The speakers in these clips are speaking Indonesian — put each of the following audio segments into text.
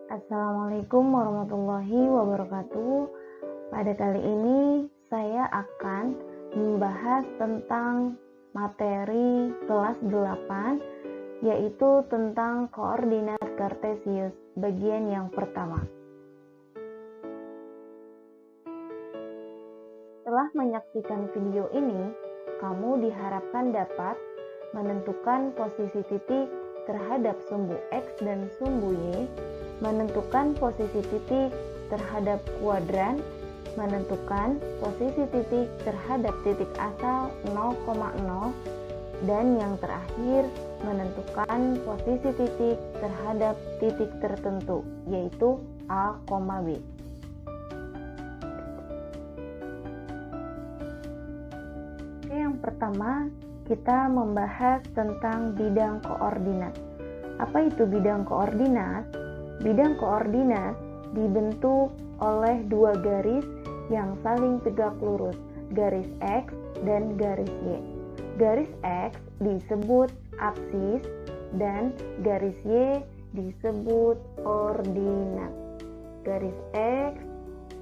Assalamualaikum warahmatullahi wabarakatuh. Pada kali ini saya akan membahas tentang materi kelas 8, yaitu tentang koordinat kartesius bagian yang pertama. Setelah menyaksikan video ini, kamu diharapkan dapat menentukan posisi titik terhadap sumbu X dan sumbu Y, menentukan posisi titik terhadap kuadran, menentukan posisi titik terhadap titik asal 0,0, dan yang terakhir menentukan posisi titik terhadap titik tertentu, yaitu A, B. Yang pertama, kita membahas tentang bidang koordinat. Apa itu bidang koordinat? Bidang koordinat dibentuk oleh dua garis yang saling tegak lurus, garis X dan garis Y. Garis X disebut aksis dan garis Y disebut ordinat. Garis X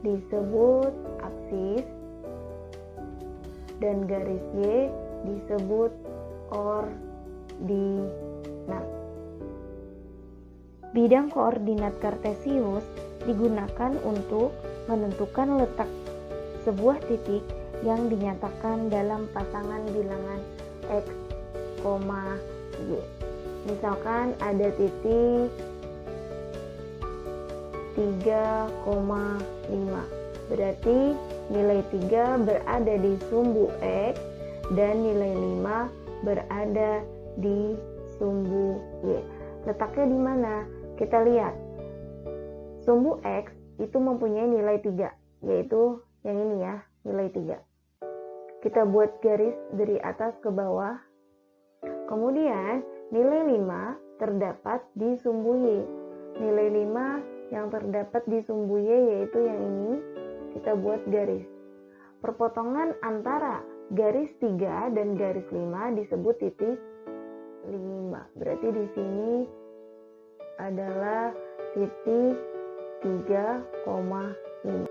disebut aksis dan garis Y disebut ordinat. Bidang koordinat kartesius digunakan untuk menentukan letak sebuah titik yang dinyatakan dalam pasangan bilangan X, Y. Misalkan ada titik 3,5. Berarti nilai 3 berada di sumbu X dan nilai 5 berada di sumbu Y. Letaknya di mana? Kita lihat. Sumbu X itu mempunyai nilai 3, yaitu yang ini ya, nilai 3. Kita buat garis dari atas ke bawah. Kemudian nilai 5 terdapat di sumbu Y. Nilai 5 yang terdapat di sumbu Y yaitu yang ini. Kita buat garis. Perpotongan antara garis 3 dan garis 5 disebut titik 5. Berarti di sini adalah titik 3,5.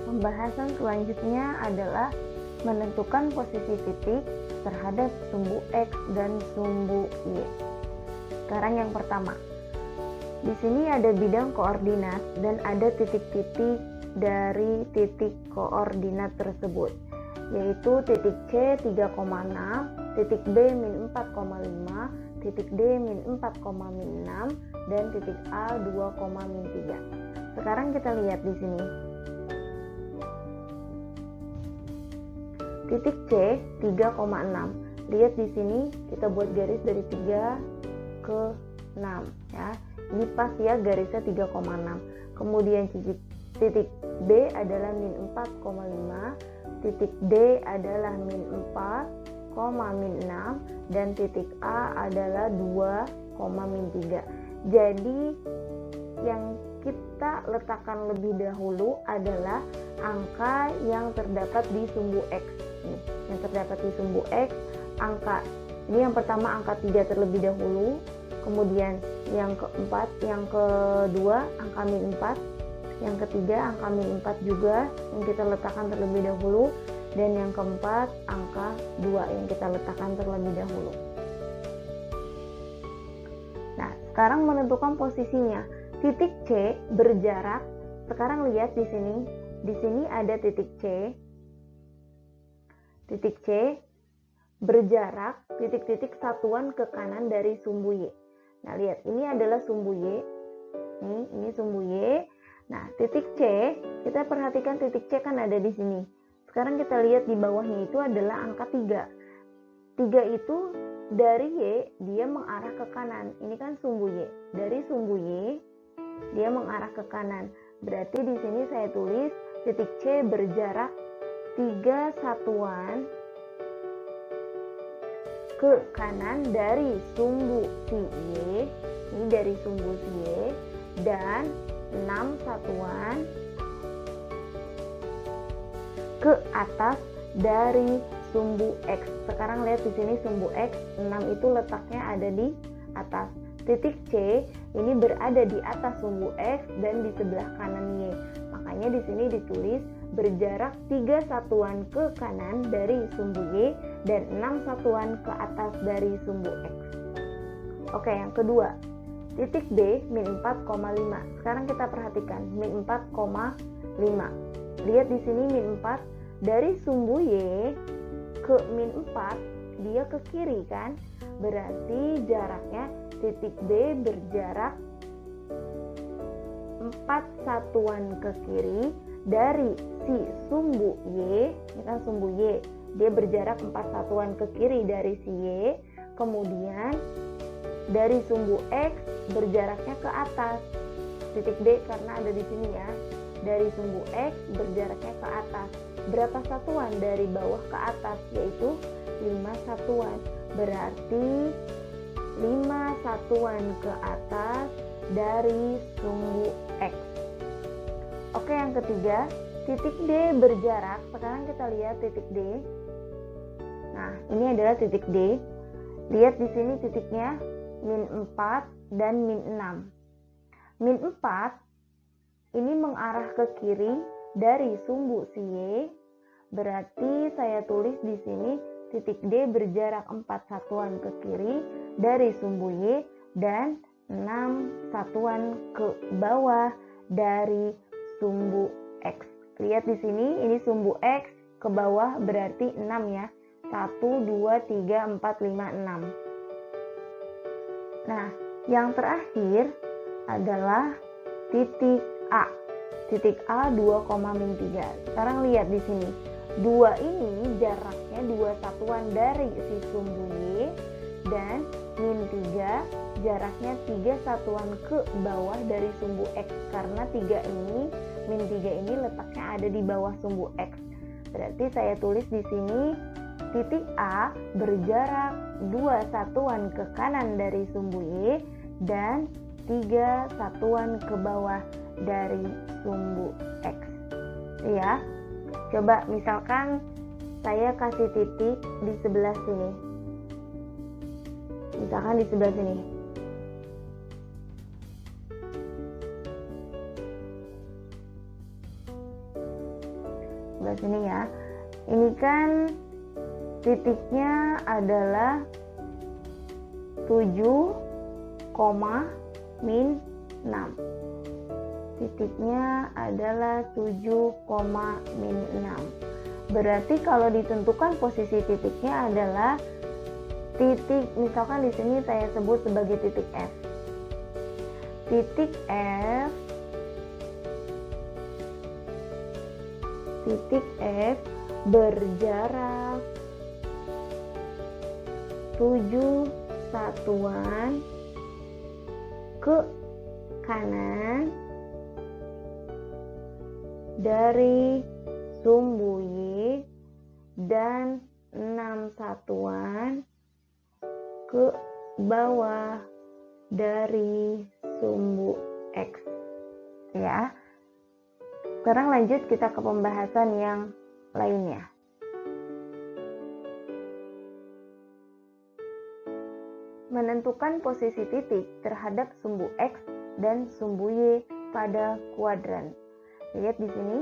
Pembahasan selanjutnya adalah menentukan posisi titik terhadap sumbu X dan sumbu Y. Sekarang yang pertama. Di sini ada bidang koordinat dan ada titik-titik dari titik koordinat tersebut, yaitu titik C 3,6, titik B min 4,5, titik D min 4,6, dan titik A 2,3. Sekarang kita lihat di sini. Titik C 3,6. Lihat di sini kita buat garis dari 3 ke 6 ya. Ini pas ya garisnya 3,6. Kemudian titik B adalah min 4,5, titik D adalah min 4, min 6, dan titik A adalah 2,3. Jadi yang kita letakkan lebih dahulu adalah angka yang terdapat di sumbu X. Nih, yang terdapat di sumbu X, angka ini yang pertama angka 3 terlebih dahulu. Kemudian yang keempat, yang kedua angka min 4, yang ketiga angka min 4 juga yang kita letakkan terlebih dahulu, dan yang keempat angka 2 yang kita letakkan terlebih dahulu. Nah, sekarang menentukan posisinya. Titik C berjarak, sekarang lihat di sini. Di sini ada titik C. Titik C berjarak titik-titik satuan ke kanan dari sumbu Y. Nah, lihat, ini adalah sumbu Y. Ini sumbu Y. Nah, titik C, kita perhatikan titik C kan ada di sini. Sekarang kita lihat di bawahnya itu adalah angka 3. 3 itu dari Y, dia mengarah ke kanan. Ini kan sumbu Y. Dari sumbu Y, dia mengarah ke kanan. Berarti di sini saya tulis titik C berjarak 3 satuan ke kanan dari sumbu si Y, ini dari sumbu si Y, dan 6 satuan ke atas dari sumbu X. Sekarang lihat di sini sumbu X, 6 itu letaknya ada di atas. Titik C ini berada di atas sumbu X dan di sebelah kanan Y. Makanya di sini ditulis berjarak 3 satuan ke kanan dari sumbu Y dan 6 satuan ke atas dari sumbu X. Oke, yang kedua, titik B min 4,5. Sekarang kita perhatikan min 4,5. Lihat di sini min 4 dari sumbu Y ke min 4 dia ke kiri kan? Berarti jaraknya titik B berjarak 4 satuan ke kiri dari si sumbu Y. Ini kan sumbu Y, dia berjarak 4 satuan ke kiri dari si Y. Kemudian dari sumbu X berjaraknya ke atas. Titik D karena ada di sini ya. Dari sumbu X berjaraknya ke atas. Berapa satuan dari bawah ke atas? Yaitu 5 satuan. Berarti 5 satuan ke atas dari sumbu X. Oke, yang ketiga, titik D berjarak. Sekarang kita lihat titik D. Nah, ini adalah titik D. Lihat di sini titiknya min 4 dan min 6. Min 4 ini mengarah ke kiri dari sumbu si Y. Berarti saya tulis di sini titik D berjarak 4 satuan ke kiri dari sumbu Y dan 6 satuan ke bawah dari sumbu X. Lihat di sini, ini sumbu X ke bawah berarti 6 ya. 1, 2, 3, 4, 5, 6. Nah, yang terakhir adalah titik A. Titik A 2,-3. Sekarang lihat di sini. 2 ini jaraknya 2 satuan dari si sumbu Y dan min 3 jaraknya 3 satuan ke bawah dari sumbu X karena 3 ini min 3 ini letaknya ada di bawah sumbu X. Berarti saya tulis di sini titik A berjarak 2 satuan ke kanan dari sumbu Y dan 3 satuan ke bawah dari sumbu X. Ya. Coba misalkan saya kasih titik di sebelah sini. Misalkan di sebelah sini. Sebelah sini ya. Ini kan titiknya adalah 7, min 6. Titiknya adalah 7, min 6. Berarti kalau ditentukan posisi titiknya adalah titik, misalkan di sini saya sebut sebagai titik F. Titik F berjarak 7 satuan ke kanan dari sumbu Y dan 6 satuan ke bawah dari sumbu X. Ya. Sekarang lanjut kita ke pembahasan yang lainnya. Menentukan posisi titik terhadap sumbu X dan sumbu Y pada kuadran. Lihat di sini.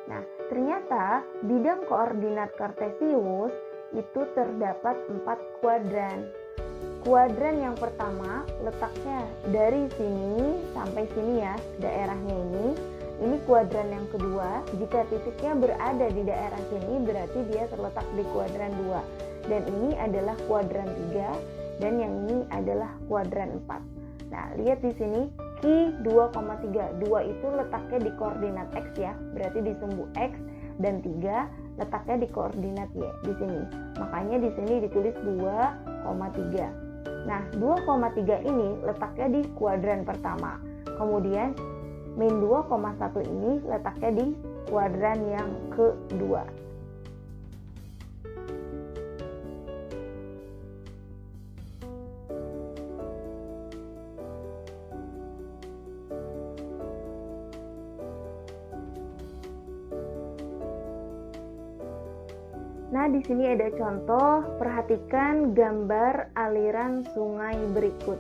Nah, ternyata bidang koordinat kartesius itu terdapat 4 kuadran. Kuadran yang pertama letaknya dari sini sampai sini ya, daerahnya ini. Ini kuadran yang kedua. Jika titiknya berada di daerah sini berarti dia terletak di kuadran 2. Dan ini adalah kuadran 3 dan yang ini adalah kuadran 4. Nah, lihat di sini Q 2,3. 2 itu letaknya di koordinat X ya, berarti di sumbu X, dan 3 letaknya di koordinat Y di sini. Makanya di sini ditulis 2,3. Nah, 2,3 ini letaknya di kuadran pertama. Kemudian min 2,1 ini letaknya di kuadran yang kedua. Nah, di sini ada contoh, perhatikan gambar aliran sungai berikut.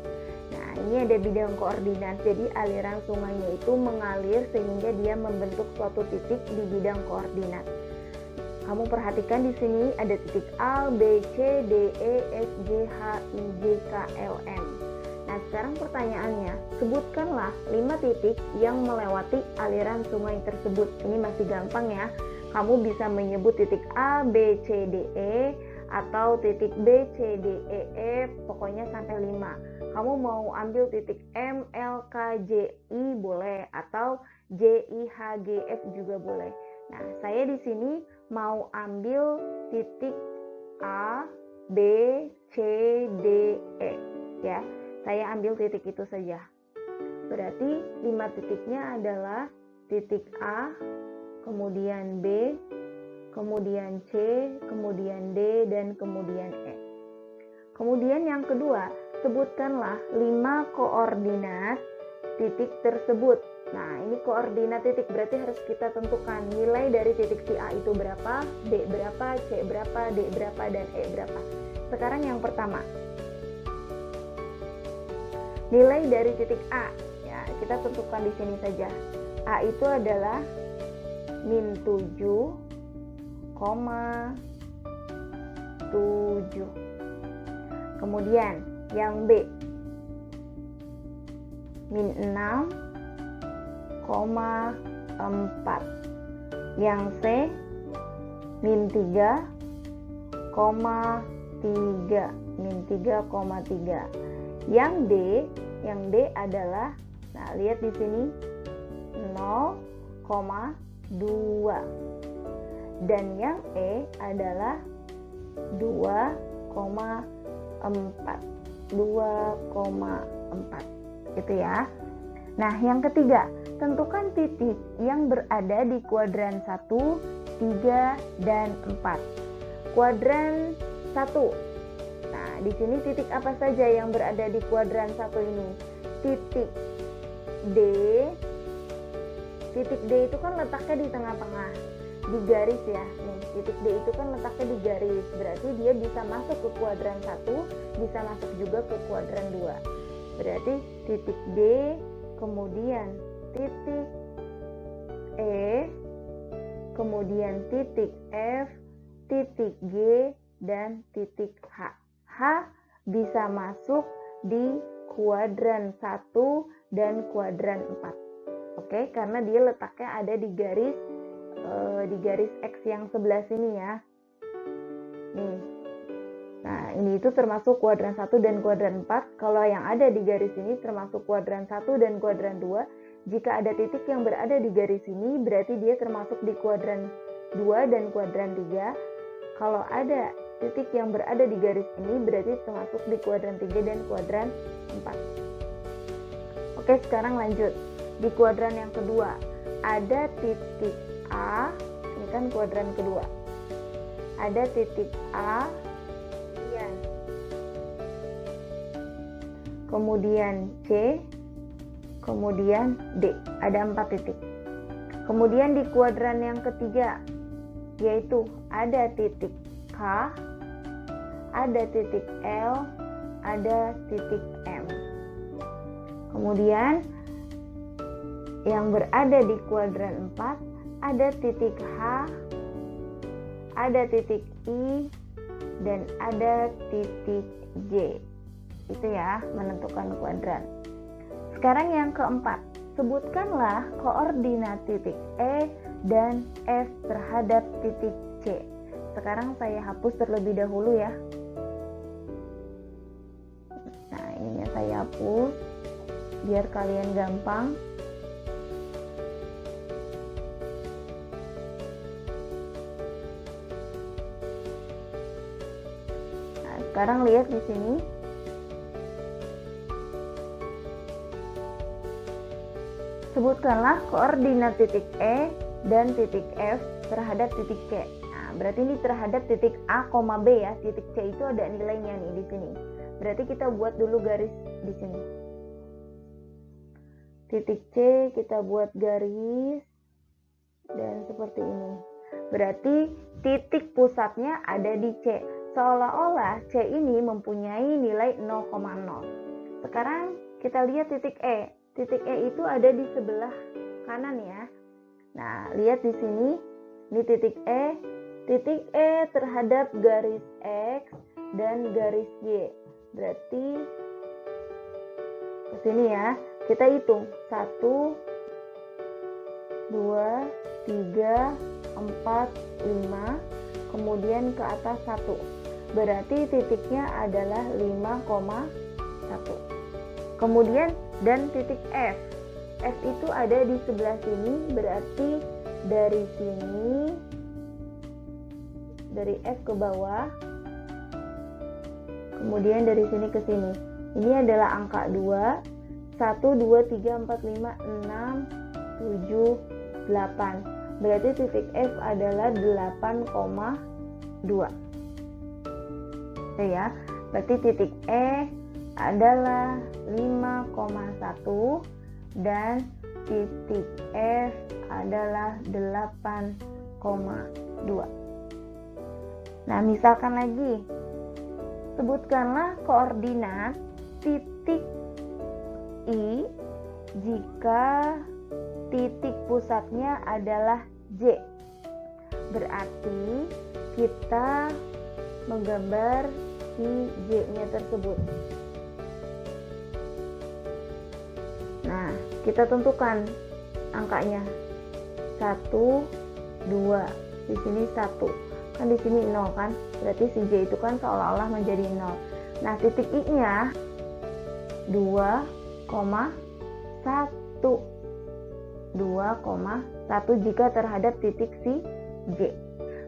Nah, ini ada bidang koordinat, jadi aliran sungainya itu mengalir sehingga dia membentuk suatu titik di bidang koordinat. Kamu perhatikan di sini ada titik A, B, C, D, E, F, G, H, I, J, K, L, M. Nah, sekarang pertanyaannya, sebutkanlah 5 titik yang melewati aliran sungai tersebut. Ini masih gampang ya. Kamu bisa menyebut titik A, B, C, D, E, atau titik B, C, D, E, F, pokoknya sampai 5. Kamu mau ambil titik M, L, K, J, I boleh, atau J, I, H, G, F juga boleh. Nah, saya di sini mau ambil titik A, B, C, D, E ya. Saya ambil titik itu saja. Berarti 5 titiknya adalah titik A, kemudian B, kemudian C, kemudian D, dan kemudian E. Kemudian yang kedua, sebutkanlah 5 koordinat titik tersebut. Nah, ini koordinat titik berarti harus kita tentukan nilai dari titik si A itu berapa, B berapa, C berapa, D berapa, dan E berapa. Sekarang yang pertama, nilai dari titik A. Ya, kita tentukan di sini saja. A itu adalah min 7,7. Kemudian yang B min 6,4. Yang C min 3,3. Min 3,3. Yang D adalah, nah lihat di sini 0,2. Dan yang E adalah 2,4. 2,4. Gitu ya. Nah, yang ketiga, tentukan titik yang berada di kuadran 1, 3, dan 4. Kuadran 1. Nah, di sini titik apa saja yang berada di kuadran 1 ini? Titik D. Titik D itu kan letaknya di tengah-tengah, di garis ya. Nih, titik D itu kan letaknya di garis. Berarti dia bisa masuk ke kuadran 1, bisa masuk juga ke kuadran 2. Berarti titik D, kemudian titik E, kemudian titik F, titik G, dan titik H. H bisa masuk di kuadran 1 dan kuadran 4. Oke, karena dia letaknya ada di garis X yang sebelah sini ya. Nih. Nah, ini itu termasuk kuadran 1 dan kuadran 4. Kalau yang ada di garis ini termasuk kuadran 1 dan kuadran 2. Jika ada titik yang berada di garis ini, berarti dia termasuk di kuadran 2 dan kuadran 3. Kalau ada titik yang berada di garis ini, berarti termasuk di kuadran 3 dan kuadran 4. Oke, sekarang lanjut. Di kuadran yang kedua, ada titik A, ini kan kuadran kedua. Ada titik A, kemudian C, kemudian D. Ada 4 titik. Kemudian di kuadran yang ketiga, yaitu ada titik K, ada titik L, ada titik M. Kemudian yang berada di kuadran 4, ada titik H, ada titik I, dan ada titik J. Itu ya, menentukan kuadran. Sekarang yang keempat, sebutkanlah koordinat titik E dan F terhadap titik C. Sekarang saya hapus terlebih dahulu ya. Nah, ininya saya hapus biar kalian gampang. Nah, sekarang lihat di sini. Sebutkanlah koordinat titik E dan titik F terhadap titik C. Nah, berarti ini terhadap titik A, B ya. Titik C itu ada nilainya nih di sini. Berarti kita buat dulu garis di sini. Titik C kita buat garis dan seperti ini. Berarti titik pusatnya ada di C. Seolah-olah C ini mempunyai nilai 0,0. Sekarang kita lihat titik E. Titik E itu ada di sebelah kanan ya. Nah, lihat di sini. Ini titik E. Titik E terhadap garis X dan garis Y. Berarti ke sini ya. Kita hitung 1, 2, 3, 4, 5, kemudian ke atas 1. Berarti titiknya adalah 5,1. Kemudian dan titik F. F itu ada di sebelah sini, berarti dari sini, dari F ke bawah, kemudian dari sini ke sini. Ini adalah angka 2. 1, 2, 3, 4, 5, 6, 7, 8. Berarti titik F adalah 8,2. Ya, berarti titik E adalah 5,1 dan titik F adalah 8,2. Nah, misalkan lagi, sebutkanlah koordinat titik I jika titik pusatnya adalah J. Berarti kita menggambar si J-nya tersebut. Nah, kita tentukan angkanya. 1, 2. Di sini 1. Kan di sini 0 kan? Berarti si J itu kan seolah-olah menjadi 0. Nah, titik I-nya 2,1. 2,1 jika terhadap titik si J.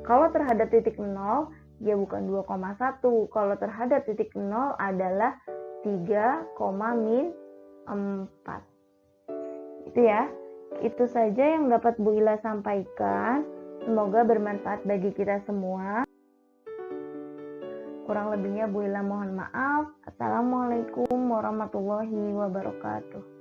Kalau terhadap titik 0, ya bukan 2,1. Kalau terhadap titik 0 adalah 3,-4. Itu ya. Itu saja yang dapat Bu Ila sampaikan. Semoga bermanfaat bagi kita semua. Kurang lebihnya Bu Ila mohon maaf. Assalamualaikum warahmatullahi wabarakatuh.